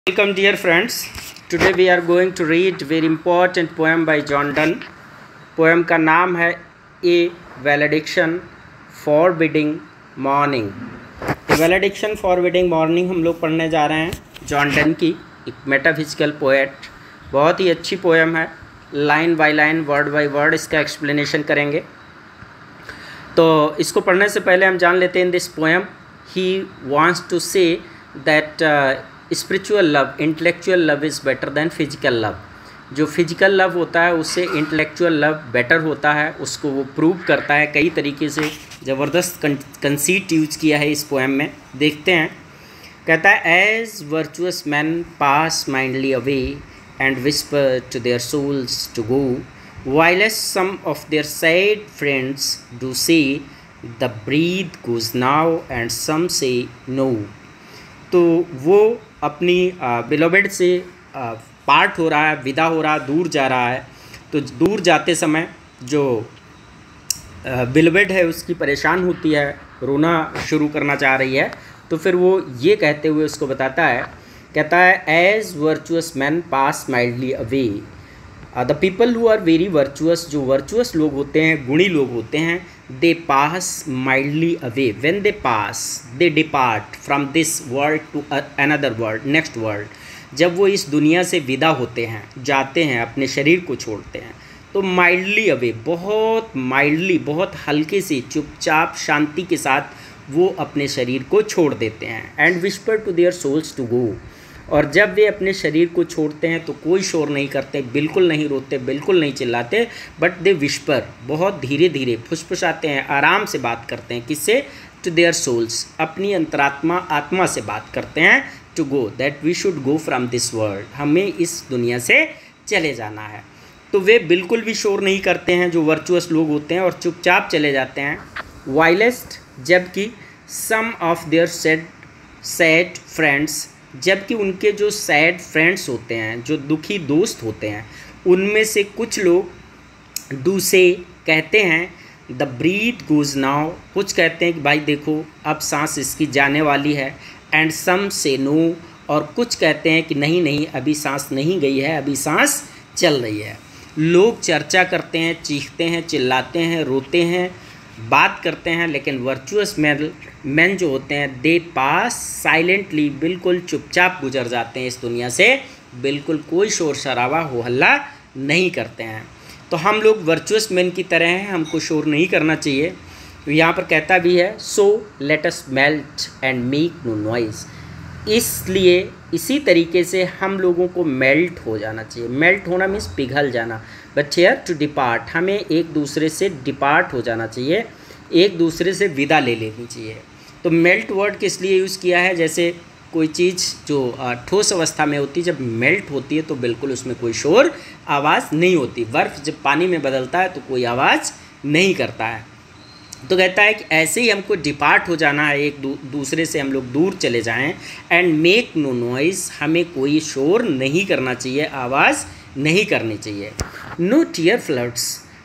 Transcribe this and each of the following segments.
Welcome dear friends. Today we are going to read very important poem by John Donne. Poem का नाम है A Valediction Forbidding Morning. A Valediction Forbidding Morning हम लोग पढ़ने जा रहे हैं जॉन डन की एक मेटाफिजिकल पोएट. बहुत ही अच्छी पोएम है. Line by line word by word इसका एक्सप्लेनेशन करेंगे. तो इसको पढ़ने से पहले हम जान लेते हैं in this poem he wants to say that spiritual love, intellectual love is better than physical love. जो फिजिकल लव होता है उससे इंटेलेक्चुअल लव बेटर होता है, उसको वो प्रूव करता है. कई तरीके से ज़बरदस्त कंसीट यूज किया है इस पोएम में. देखते हैं. कहता है as virtuous man pass mildly away and whisper to their souls to go whilst some of their sad friends do say the breath goes now and some say no. तो वो अपनी बिलोवेड से part हो रहा है, विदा हो रहा है, दूर जा रहा है. तो दूर जाते समय जो बिलोवेड है उसकी परेशान होती है, रोना शुरू करना चाह रही है. तो फिर वो ये कहते हुए उसको बताता है, कहता है as virtuous man pass mildly away. The people who are very virtuous, जो वर्चुअस लोग होते हैं, गुणी लोग होते हैं, they pass mildly away. When they pass they depart from this world to another world, next world. जब वो इस दुनिया से विदा होते हैं, जाते हैं, अपने शरीर को छोड़ते हैं, तो माइल्डली अवे, बहुत माइल्डली, बहुत हल्के से, चुपचाप, शांति के साथ वो अपने शरीर को छोड़ देते हैं. And whisper to their souls to go. और जब वे अपने शरीर को छोड़ते हैं तो कोई शोर नहीं करते, बिल्कुल नहीं रोते, बिल्कुल नहीं चिल्लाते, बट दे विस्पर, बहुत धीरे धीरे फुसफुसाते हैं, आराम से बात करते हैं. किससे? टू देयर सोल्स, अपनी अंतरात्मा, आत्मा से बात करते हैं. To go, that we should go from this world, हमें इस दुनिया से चले जाना है. तो वे बिल्कुल भी शोर नहीं करते हैं जो वर्चुअस लोग होते हैं, और चुपचाप चले जाते हैं. वाइलेस्ट, जबकि सम ऑफ देयर सैड फ्रेंड्स, जबकि उनके जो सैड फ्रेंड्स होते हैं, जो दुखी दोस्त होते हैं, उनमें से कुछ लोग डू से कहते हैं द ब्रीथ गोज नाउ, कुछ कहते हैं कि भाई देखो अब सांस इसकी जाने वाली है. एंड सम से नो, और कुछ कहते हैं कि नहीं नहीं अभी सांस नहीं गई है, अभी सांस चल रही है. लोग चर्चा करते हैं, चीखते हैं, चिल्लाते हैं, रोते हैं, बात करते हैं, लेकिन वर्चुअस मैन जो होते हैं दे पास साइलेंटली, बिल्कुल चुपचाप गुजर जाते हैं इस दुनिया से, बिल्कुल कोई शोर शराबा हो हल्ला नहीं करते हैं. तो हम लोग वर्चुअस मैन की तरह हैं, हमको शोर नहीं करना चाहिए. तो यहाँ पर कहता भी है so let us melt and make no noise. इसलिए इसी तरीके से हम लोगों को मेल्ट हो जाना चाहिए. मेल्ट होना मीन्स पिघल जाना, बट हियर टू डिपार्ट, हमें एक दूसरे से डिपार्ट हो जाना चाहिए, एक दूसरे से विदा ले लेनी चाहिए. तो मेल्ट वर्ड किस लिए यूज़ किया है? जैसे कोई चीज़ जो ठोस अवस्था में होती है, जब मेल्ट होती है तो बिल्कुल उसमें कोई शोर आवाज़ नहीं होती. बर्फ़ जब पानी में बदलता है तो कोई आवाज़ नहीं करता है. तो कहता है कि ऐसे ही हमको डिपार्ट हो जाना है, एक दूसरे से हम लोग दूर चले जाएं. एंड मेक नो नॉइज़, हमें कोई शोर नहीं करना चाहिए, आवाज़ नहीं करनी चाहिए. नो टीयर फ्लड्स,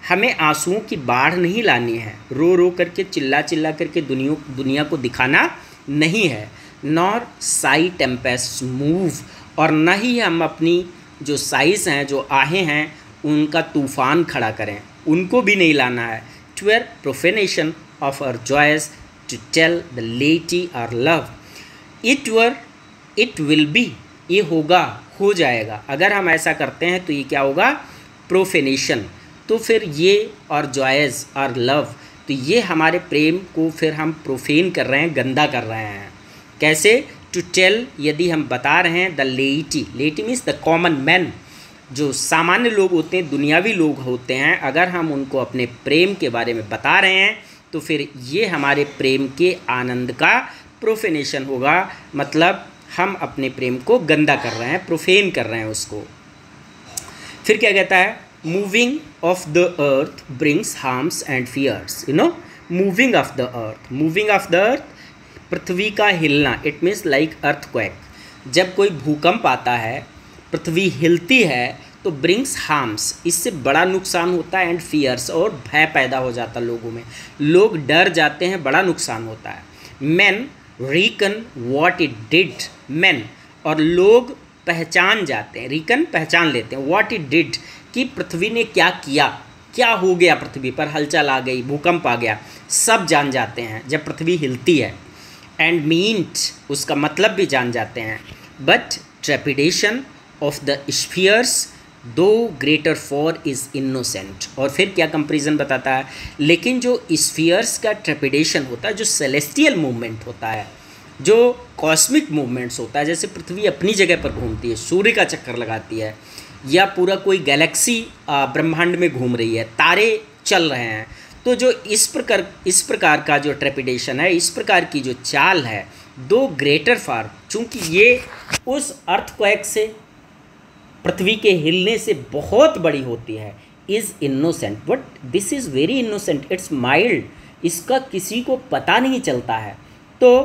हमें आंसुओं की बाढ़ नहीं लानी है, रो रो करके, चिल्ला चिल्ला करके दुनिया को दिखाना नहीं है. नॉर साई टेम्पेस्ट मूव, और न ही हम अपनी जो साइज हैं, जो आहें हैं, उनका तूफ़ान खड़ा करें, उनको भी नहीं लाना है. Twere profanation of our joys to tell the laity our love. It will be, ये होगा, हो जाएगा. अगर हम ऐसा करते हैं तो ये क्या होगा? प्रोफेनेशन. तो फिर ये और जॉयज़ और लव, तो ये हमारे प्रेम को फिर हम प्रोफेन कर रहे हैं, गंदा कर रहे हैं. कैसे? टू टेल, यदि हम बता रहे हैं द लेटी, लेटी मीन्स द कॉमन मैन, जो सामान्य लोग होते हैं, दुनियावी लोग होते हैं, अगर हम उनको अपने प्रेम के बारे में बता रहे हैं तो फिर ये हमारे प्रेम के आनंद का प्रोफेनेशन होगा. मतलब हम अपने प्रेम को गंदा कर रहे हैं, प्रोफेन कर रहे हैं उसको. फिर क्या कहता है? Moving of the earth brings harms and fears. You know, moving of the earth, moving of the earth, पृथ्वी का हिलना, इट मीन्स लाइक अर्थक्वेक. जब कोई भूकंप आता है, पृथ्वी हिलती है, तो ब्रिंग्स हार्म्स, इससे बड़ा नुकसान होता है. एंड फियर्स, और भय पैदा हो जाता है लोगों में, लोग डर जाते हैं, बड़ा नुकसान होता है. Man reckon what it did, man, और लोग पहचान जाते हैं, रिकन पहचान लेते हैं, व्हाट इट डिड कि पृथ्वी ने क्या किया, क्या हो गया, पृथ्वी पर हलचल आ गई, भूकंप आ गया, सब जान जाते हैं जब पृथ्वी हिलती है। एंड मीन्ट उसका मतलब भी जान जाते हैं। But trepidation of the spheres दो ग्रेटर फॉर इज़ इनोसेंट। और फिर क्या कंपेरिजन बताता है, लेकिन जो स्फीयर्स का ट्रेपिडेशन होता है, जो सेलेस्टियल मूवमेंट होता है, जो कॉस्मिक मूवमेंट्स होता है, जैसे पृथ्वी अपनी जगह पर घूमती है, सूर्य का चक्कर लगाती है, या पूरा कोई गैलेक्सी ब्रह्मांड में घूम रही है, तारे चल रहे हैं, तो जो इस प्रकार का जो ट्रेपिडेशन है, इस प्रकार की जो चाल है, दो ग्रेटर फॉर, चूँकि ये उस अर्थक्वेक से, पृथ्वी के हिलने से बहुत बड़ी होती है, is innocent. But this is very innocent, it's mild, इसका किसी को पता नहीं चलता है। तो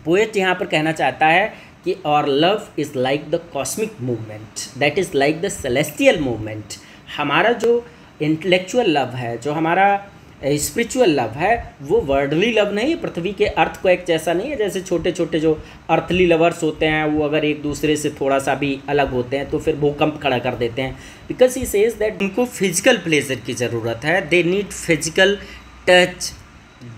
पोएट यहाँ पर कहना चाहता है कि और love is like the cosmic movement, that is like the celestial movement. हमारा जो इंटेलेक्चुअल लव है, जो हमारा स्पिरिचुअल लव है, वो वर्ल्डली लव नहीं है, पृथ्वी के अर्थक्वेक जैसा नहीं है। जैसे छोटे छोटे जो अर्थली लवर्स होते हैं, वो अगर एक दूसरे से थोड़ा सा भी अलग होते हैं तो फिर भूकंप खड़ा कर देते हैं, बिकॉज ही सेज दैट उनको फिजिकल प्लेजर की ज़रूरत है, they need physical touch,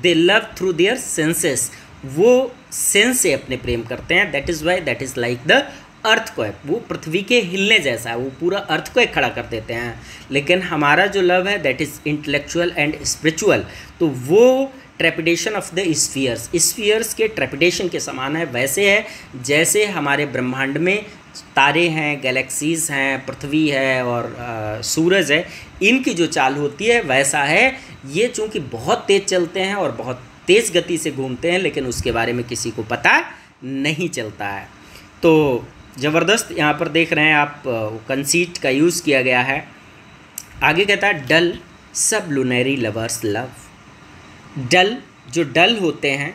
they love through their senses, वो सेंस से अपने प्रेम करते हैं। That is why that is like the earthquake, वो पृथ्वी के हिलने जैसा है, वो पूरा अर्थक्वेक खड़ा कर देते हैं। लेकिन हमारा जो लव है that is intellectual and spiritual, तो वो trepidation of the spheres, spheres के ट्रेपिडेशन के समान है। वैसे है जैसे हमारे ब्रह्मांड में तारे हैं, गैलेक्सीज़ हैं, पृथ्वी है और सूरज है, इनकी जो चाल होती है वैसा है। ये चूँकि बहुत तेज़ चलते हैं और बहुत तेज़ गति से घूमते हैं, लेकिन उसके बारे में किसी को पता नहीं चलता है। तो ज़बरदस्त यहाँ पर देख रहे हैं आप, कंसीट का यूज़ किया गया है। आगे कहता है डल सब लुनरी लवर्स लव। डल, जो डल होते हैं,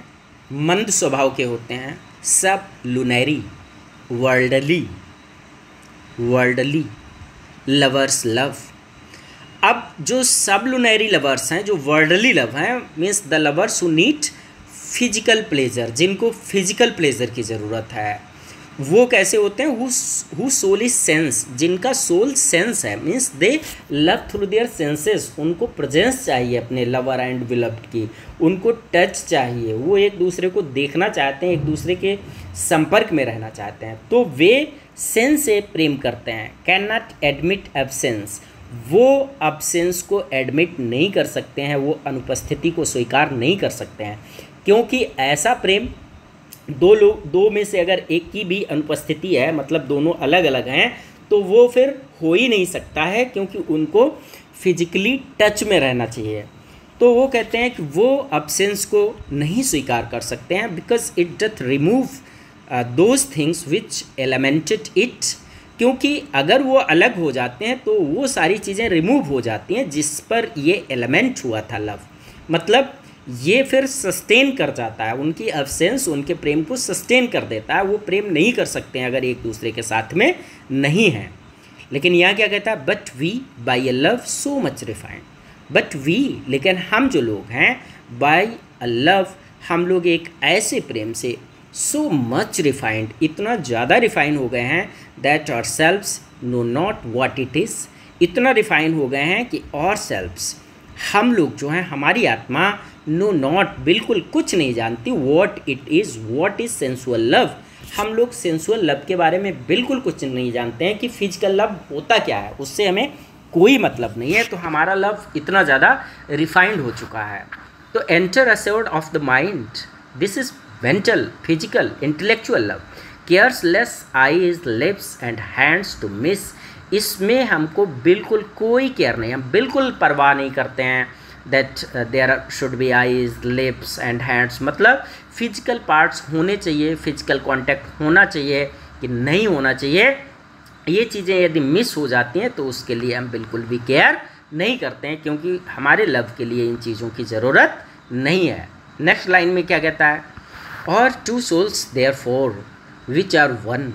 मंद स्वभाव के होते हैं, सब लुनरी, वर्ल्डली लवर्स लव। अब जो सब लुनरी लवर्स हैं, जो वर्ल्डली लव हैं, means the lovers who need physical pleasure, जिनको फिजिकल प्लेजर की ज़रूरत है, वो कैसे होते हैं, हु सोल इज सेंस, जिनका सोल सेंस है, means they love through their senses, उनको प्रेजेंस चाहिए अपने लवर एंड विलव्ड की, उनको टच चाहिए, वो एक दूसरे को देखना चाहते हैं, एक दूसरे के संपर्क में रहना चाहते हैं, तो वे सेंस से प्रेम करते हैं। कैन नॉट एडमिट एब्सेंस, वो अब्सेंस को एडमिट नहीं कर सकते हैं, वो अनुपस्थिति को स्वीकार नहीं कर सकते हैं, क्योंकि ऐसा प्रेम दो में से अगर एक की भी अनुपस्थिति है, मतलब दोनों अलग अलग हैं, तो वो फिर हो ही नहीं सकता है, क्योंकि उनको फिजिकली टच में रहना चाहिए। तो वो कहते हैं कि वो अब्सेंस को नहीं स्वीकार कर सकते हैं, because it doth remove those things which एलिमेंटेड it, क्योंकि अगर वो अलग हो जाते हैं तो वो सारी चीज़ें रिमूव हो जाती हैं जिस पर ये एलिमेंट हुआ था लव, मतलब ये फिर सस्टेन कर जाता है, उनकी एब्सेंस उनके प्रेम को सस्टेन कर देता है, वो प्रेम नहीं कर सकते हैं अगर एक दूसरे के साथ में नहीं हैं। लेकिन यहाँ क्या कहता है, but we by a love so much refined, but we, लेकिन हम जो लोग हैं, बाई अ लव, हम लोग एक ऐसे प्रेम से, सो मच रिफाइंड, इतना ज़्यादा रिफाइन हो गए हैं, that ourselves know not what it is, इतना रिफाइन हो गए हैं कि और सेल्व्स, हम लोग जो हैं, हमारी आत्मा, नो नॉट, बिल्कुल कुछ नहीं जानती, what it is, what is sensual love, हम लोग सेंसुअल लव के बारे में बिल्कुल कुछ नहीं जानते हैं कि फिजिकल लव होता क्या है, उससे हमें कोई मतलब नहीं है। तो हमारा लव इतना ज़्यादा रिफाइंड हो चुका है। तो inter assured of the mind, this is mental, physical, intellectual love, careless eyes, lips and hands to miss, इसमें हमको बिल्कुल कोई केयर नहीं, हम बिल्कुल परवाह नहीं करते हैं that there should be eyes, lips and hands, मतलब फिजिकल पार्ट्स होने चाहिए, फिजिकल कांटेक्ट होना चाहिए कि नहीं होना चाहिए, ये चीज़ें यदि मिस हो जाती हैं तो उसके लिए हम बिल्कुल भी केयर नहीं करते हैं, क्योंकि हमारे लव के लिए इन चीज़ों की ज़रूरत नहीं है। नेक्स्ट लाइन में क्या कहता है, और two souls therefore which are one,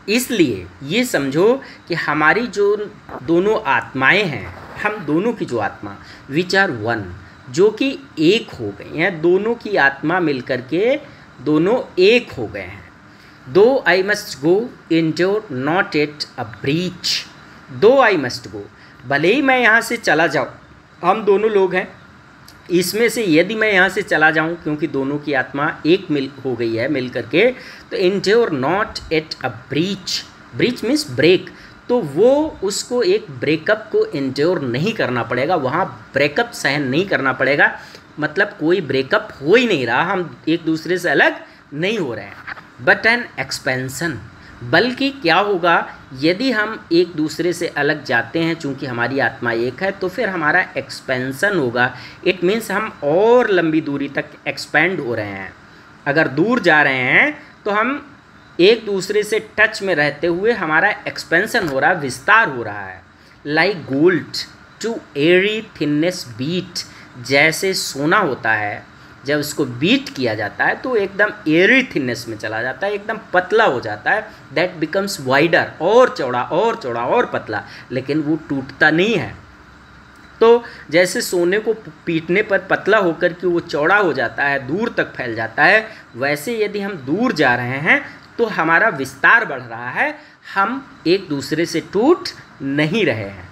इसलिए ये समझो कि हमारी जो दोनों आत्माएं हैं, हम दोनों की जो आत्मा, विच आर वन, जो कि एक हो गई हैं, दोनों की आत्मा मिलकर के दोनों एक हो गए हैं। दो I must go endure not it a breach, दो आई मस्ट गो, भले ही मैं यहाँ से चला जाऊँ, हम दोनों लोग हैं, इसमें से यदि मैं यहाँ से चला जाऊँ, क्योंकि दोनों की आत्मा एक मिल हो गई है मिल करके, तो endure not it a breach, breach means break, तो वो उसको एक ब्रेकअप को इंड्योर नहीं करना पड़ेगा, वहाँ ब्रेकअप सहन नहीं करना पड़ेगा, मतलब कोई ब्रेकअप हो ही नहीं रहा, हम एक दूसरे से अलग नहीं हो रहे हैं, बट एन एक्सपेंसन, बल्कि क्या होगा यदि हम एक दूसरे से अलग जाते हैं, चूँकि हमारी आत्मा एक है, तो फिर हमारा एक्सपेंसन होगा, इट मीन्स हम और लंबी दूरी तक एक्सपेंड हो रहे हैं, अगर दूर जा रहे हैं तो हम एक दूसरे से टच में रहते हुए हमारा एक्सपेंसन हो रहा है, विस्तार हो रहा है, like gold to airy thinness beat, जैसे सोना होता है जब उसको बीट किया जाता है तो एकदम एरी थिननेस में चला जाता है, एकदम पतला हो जाता है, दैट बिकम्स वाइडर, और चौड़ा और चौड़ा और पतला, लेकिन वो टूटता नहीं है। तो जैसे सोने को पीटने पर पतला होकर के वो चौड़ा हो जाता है, दूर तक फैल जाता है, वैसे यदि हम दूर जा रहे हैं तो हमारा विस्तार बढ़ रहा है, हम एक दूसरे से टूट नहीं रहे हैं।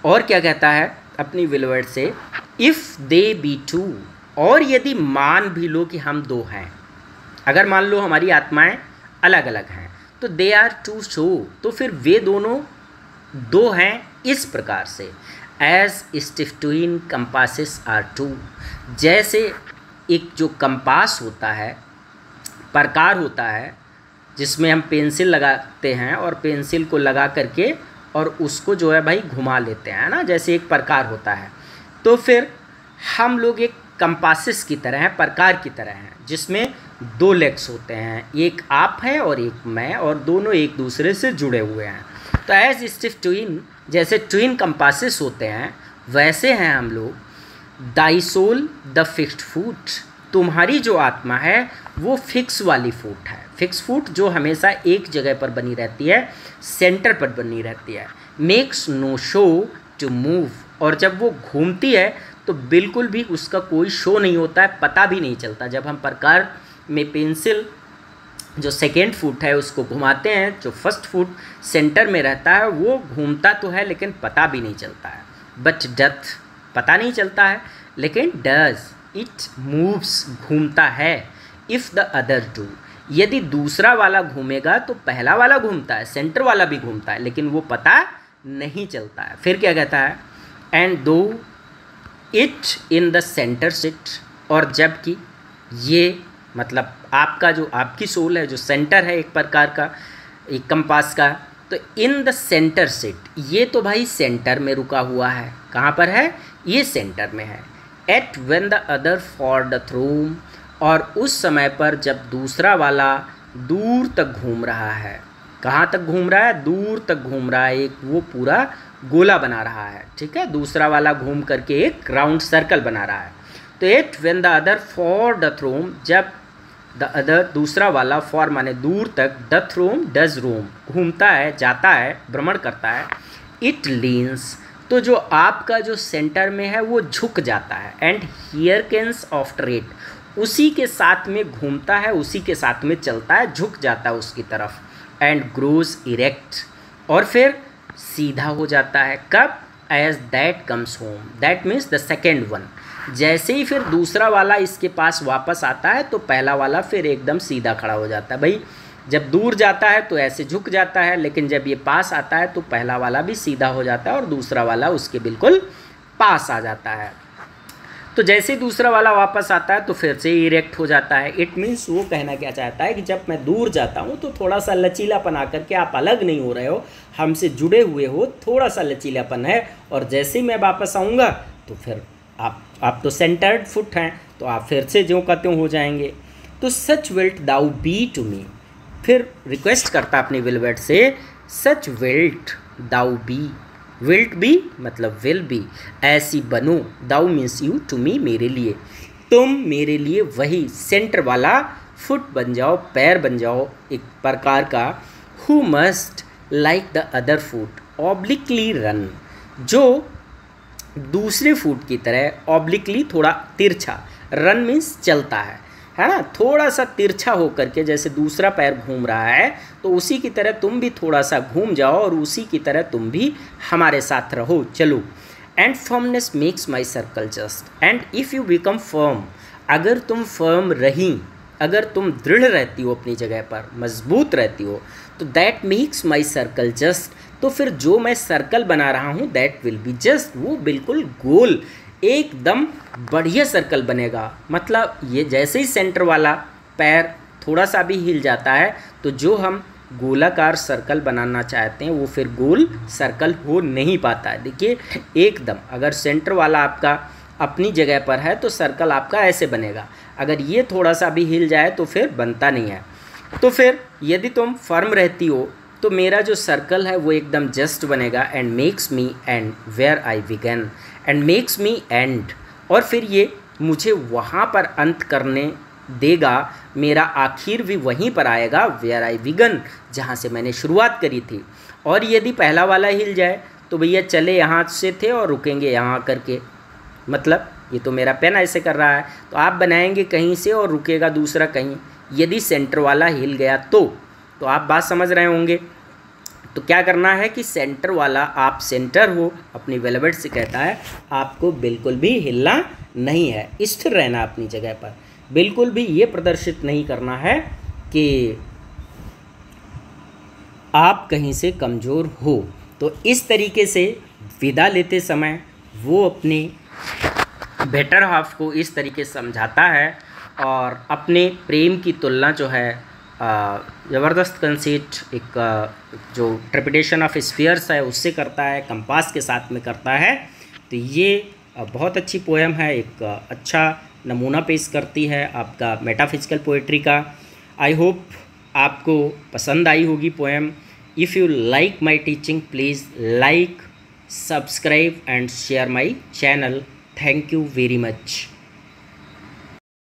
और क्या कहता है अपनी विलवर्ड से, इफ़ दे बी टू, और यदि मान भी लो कि हम दो हैं, अगर मान लो हमारी आत्माएं अलग अलग हैं, तो दे आर टू सो, तो फिर वे दोनों दो हैं इस प्रकार से, as stiff twin compasses are two, जैसे एक जो कंपास होता है, प्रकार होता है जिसमें हम पेंसिल लगाते हैं और पेंसिल को लगा करके और उसको जो है भाई घुमा लेते हैं ना, जैसे एक प्रकार होता है, तो फिर हम लोग एक कंपासिस की तरह हैं, प्रकार की तरह हैं, जिसमें दो लेग्स होते हैं, एक आप है और एक मैं, और दोनों एक दूसरे से जुड़े हुए हैं। तो एज स्टिफ ट्विन, जैसे ट्विन कंपासिस होते हैं वैसे हैं हम लोग। दाई सोल द फिक्स्ड फूट, तुम्हारी जो आत्मा है वो फिक्स वाली फूट है, फिक्स फूट जो हमेशा एक जगह पर बनी रहती है, सेंटर पर बनी रहती है। Makes no show to move, और जब वो घूमती है तो बिल्कुल भी उसका कोई शो नहीं होता है, पता भी नहीं चलता। जब हम प्रकार में पेंसिल जो सेकेंड फुट है उसको घुमाते हैं, जो फर्स्ट फुट सेंटर में रहता है वो घूमता तो है लेकिन पता भी नहीं चलता है। बट डथ, पता नहीं चलता है, लेकिन डज, इट मूव्स, घूमता है। इफ़ द अदर डू, यदि दूसरा वाला घूमेगा तो पहला वाला घूमता है, सेंटर वाला भी घूमता है, लेकिन वो पता नहीं चलता है। फिर क्या कहता है, and though it in the centre sit, और जबकि ये मतलब आपका जो आपकी सोल है जो सेंटर है एक प्रकार का, एक कंपास का, तो इन द सेंटर सिट, ये तो भाई सेंटर में रुका हुआ है। कहाँ पर है, ये सेंटर में है। Yet when the other far the throne, और उस समय पर जब दूसरा वाला दूर तक घूम रहा है। कहाँ तक घूम रहा है, दूर तक घूम रहा है, एक वो पूरा गोला बना रहा है, ठीक है, दूसरा वाला घूम करके एक राउंड सर्कल बना रहा है। तो yet when the other far the throne, जब द अदर दूसरा वाला, फॉर माने दूर तक, द थ्रोन डज रोम, घूमता है, जाता है, भ्रमण करता है। इट लीन्स, तो जो आपका जो सेंटर में है वो झुक जाता है। एंड हियरकेन्स आफ्टर इट, उसी के साथ में घूमता है, उसी के साथ में चलता है, झुक जाता है उसकी तरफ। एंड ग्रोज इरेक्ट, और फिर सीधा हो जाता है। कब, as that comes home, that means the second one, जैसे ही फिर दूसरा वाला इसके पास वापस आता है तो पहला वाला फिर एकदम सीधा खड़ा हो जाता है। भाई जब दूर जाता है तो ऐसे झुक जाता है, लेकिन जब ये पास आता है तो पहला वाला भी सीधा हो जाता है और दूसरा वाला उसके बिल्कुल पास आ जाता है। तो जैसे ही दूसरा वाला वापस आता है तो फिर से इरेक्ट हो जाता है। इट मीन्स वो कहना क्या चाहता है कि जब मैं दूर जाता हूँ तो थोड़ा सा लचीलापन आकर के, आप अलग नहीं हो रहे हो, हमसे जुड़े हुए हो, थोड़ा सा लचीलापन है, और जैसे ही मैं वापस आऊँगा तो फिर आप तो सेंटर्ड फुट हैं, तो आप फिर से ज्यों का त्यों हो जाएंगे। तो such wilt thou be to me, फिर रिक्वेस्ट करता अपनी विलवर्ड से, such wilt thou be, wilt be मतलब विल बी, ऐसी बनो, thou means you, to me मेरे लिए, तुम मेरे लिए वही सेंटर वाला फुट बन जाओ, पैर बन जाओ एक प्रकार का। Who must like the other foot obliquely run, जो दूसरे फुट की तरह ऑब्लिकली थोड़ा तिरछा, रन मीन्स चलता है है ना, थोड़ा सा तिरछा हो करके, जैसे दूसरा पैर घूम रहा है तो उसी की तरह तुम भी थोड़ा सा घूम जाओ और उसी की तरह तुम भी हमारे साथ रहो। चलो, and firmness makes my circle just, and if you become firm, अगर तुम फर्म रही, अगर तुम दृढ़ रहती हो अपनी जगह पर, मजबूत रहती हो, तो that makes my circle just, तो फिर जो मैं सर्कल बना रहा हूँ दैट विल बी जस्ट, वो बिल्कुल गोल एकदम बढ़िया सर्कल बनेगा। मतलब ये जैसे ही सेंटर वाला पैर थोड़ा सा भी हिल जाता है तो जो हम गोलाकार सर्कल बनाना चाहते हैं वो फिर गोल सर्कल हो नहीं पाता है। देखिए एकदम, अगर सेंटर वाला आपका अपनी जगह पर है तो सर्कल आपका ऐसे बनेगा, अगर ये थोड़ा सा भी हिल जाए तो फिर बनता नहीं है। तो फिर यदि तुम फर्म रहती हो तो मेरा जो सर्कल है वो एकदम जस्ट बनेगा, and makes me end where I begun, and makes me end, और फिर ये मुझे वहाँ पर अंत करने देगा, मेरा आखिर भी वहीं पर आएगा, वेयर आई बिगन, जहाँ से मैंने शुरुआत करी थी। और यदि पहला वाला हिल जाए तो भैया चले यहाँ से थे और रुकेंगे यहाँ करके, मतलब ये तो मेरा पेन ऐसे कर रहा है, तो आप बनाएंगे कहीं से और रुकेगा दूसरा कहीं। यदि सेंटर वाला हिल गया तो आप बात समझ रहे होंगे। तो क्या करना है कि सेंटर वाला, आप सेंटर हो, अपनी वेलवेट से कहता है आपको बिल्कुल भी हिलना नहीं है, स्थिर रहना अपनी जगह पर, बिल्कुल भी ये प्रदर्शित नहीं करना है कि आप कहीं से कमज़ोर हो। तो इस तरीके से विदा लेते समय वो अपने बेटर हाफ को इस तरीके से समझाता है और अपने प्रेम की तुलना जो है ज़बरदस्त कंसीट एक जो ट्रेपिडेशन ऑफ स्फीयर्स है उससे करता है, कंपास के साथ में करता है। तो ये बहुत अच्छी पोएम है, एक अच्छा नमूना पेश करती है आपका मेटाफिजिकल पोएट्री का। आई होप आपको पसंद आई होगी poem. If you like my teaching please like, subscribe and share my channel. Thank you very much.